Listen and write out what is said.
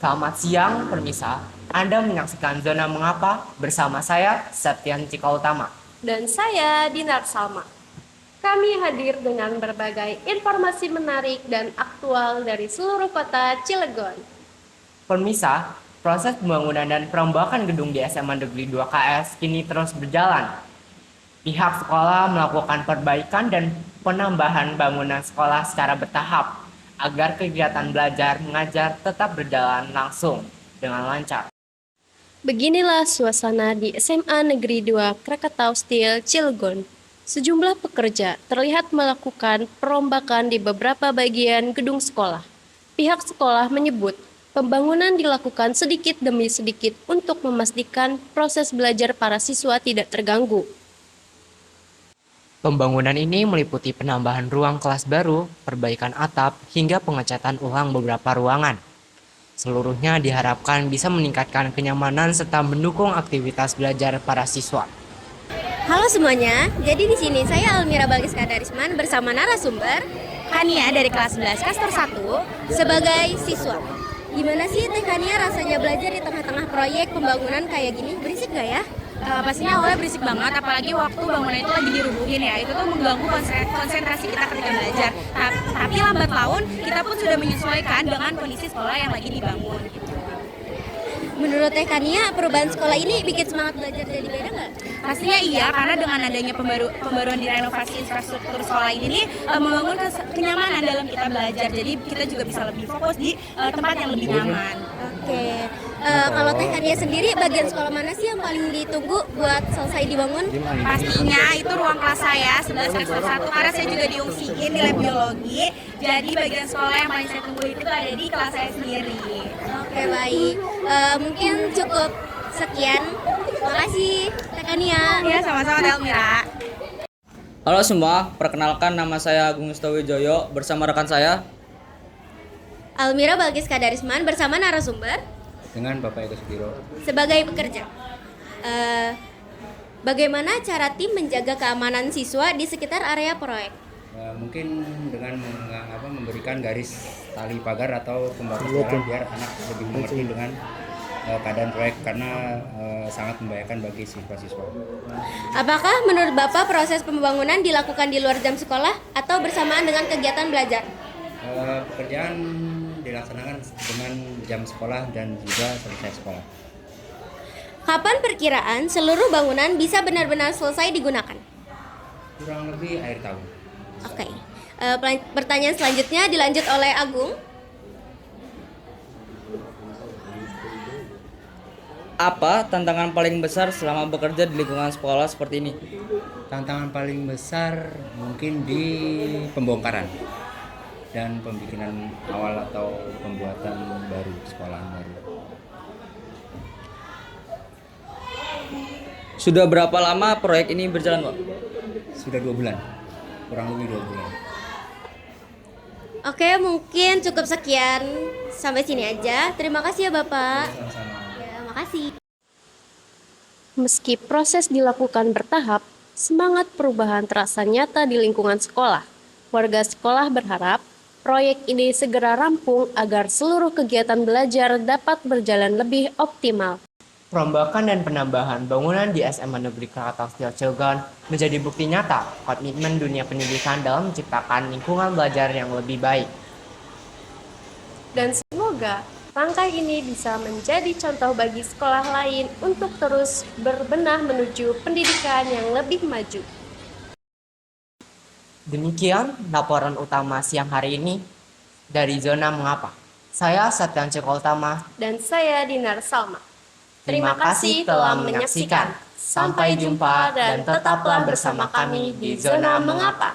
Selamat siang, permisa. Anda menyaksikan Zona Mengapa bersama saya, Septian Cikautama. Dan saya, Dinar Salma. Kami hadir dengan berbagai informasi menarik dan aktual dari seluruh kota Cilegon. Permisa, proses pembangunan dan perombakan gedung di SMA Negeri 2 KS kini terus berjalan. Pihak sekolah melakukan perbaikan dan penambahan bangunan sekolah secara bertahap agar kegiatan belajar mengajar tetap berjalan langsung dengan lancar. Beginilah suasana di SMA Negeri 2 Krakatau Steel Cilegon. Sejumlah pekerja terlihat melakukan perombakan di beberapa bagian gedung sekolah. Pihak sekolah menyebut pembangunan dilakukan sedikit demi sedikit untuk memastikan proses belajar para siswa tidak terganggu. Pembangunan ini meliputi penambahan ruang kelas baru, perbaikan atap, hingga pengecatan ulang beberapa ruangan. Seluruhnya diharapkan bisa meningkatkan kenyamanan serta mendukung aktivitas belajar para siswa. Halo semuanya, jadi di sini saya Almira Balkiska Darisman bersama narasumber Kania dari kelas 11 Kastor 1 sebagai siswa. Gimana sih Teh Kania rasanya belajar di tengah-tengah proyek pembangunan kayak gini? Berisik gak ya? Pastinya awalnya berisik banget, apalagi waktu bangunan itu lagi dirubuhin ya. Itu tuh mengganggu konsentrasi kita ketika belajar. Tapi lambat laun kita pun sudah menyesuaikan dengan kondisi sekolah yang lagi dibangun gitu. Menurut Teh Kania, perubahan sekolah ini bikin semangat belajar jadi beda nggak? Pastinya iya, karena dengan adanya pembaruan di renovasi infrastruktur sekolah ini nih membangun kenyamanan dalam kita belajar. Jadi kita juga bisa lebih fokus di tempat yang lebih nyaman. Oke. Kalau Teh Kania sendiri, bagian sekolah mana sih yang paling ditunggu buat selesai dibangun? Pastinya itu ruang kelas saya 11 Kastor 1 karena saya juga diungsiin di lab biologi. Jadi bagian sekolah yang paling saya tunggu itu ada di kelas saya sendiri. Oke, baik. Mungkin cukup sekian. Makasih Teh Kania. Iya, sama-sama Delmira. Halo semua, perkenalkan nama saya Agung Yustowijoyo bersama rekan saya Almira Balkiska Darisman bersama narasumber dengan Bapak Eko Sudiro sebagai pekerja. Bagaimana cara tim menjaga keamanan siswa di sekitar area proyek? mungkin dengan memberikan garis tali pagar atau pembatas jalan biar anak lebih mengerti dengan keadaan proyek karena sangat membahayakan bagi siswa-siswa. Apakah menurut Bapak proses pembangunan dilakukan di luar jam sekolah atau bersamaan dengan kegiatan belajar? Pekerjaan dilaksanakan dengan jam sekolah dan juga selesai sekolah. Kapan perkiraan seluruh bangunan bisa benar-benar selesai digunakan? Kurang lebih akhir tahun. Oke. Pertanyaan selanjutnya dilanjut oleh Agung. apa tantangan paling besar selama bekerja di lingkungan sekolah seperti ini? Tantangan paling besar mungkin di pembongkaran dan pembikinan awal atau pembuatan baru, sekolahan baru. Sudah berapa lama proyek ini berjalan, Pak? Sudah 2 bulan, kurang lebih 2 bulan. Oke, mungkin cukup sekian. Sampai sini aja. Terima kasih ya Bapak. Sama-sama. Ya, makasih. Meski proses dilakukan bertahap, semangat perubahan terasa nyata di lingkungan sekolah. Warga sekolah berharap proyek ini segera rampung agar seluruh kegiatan belajar dapat berjalan lebih optimal. Perombakan dan penambahan bangunan di SMA Negeri Krakatau Steel Cilegon menjadi bukti nyata komitmen dunia pendidikan dalam menciptakan lingkungan belajar yang lebih baik. Dan semoga langkah ini bisa menjadi contoh bagi sekolah lain untuk terus berbenah menuju pendidikan yang lebih maju. Demikian laporan utama siang hari ini dari Zona Mengapa. Saya Septian Cikautama. Dan saya Dinar Salma. Terima kasih telah menyaksikan. Sampai jumpa dan tetaplah bersama kami di Zona Mengapa.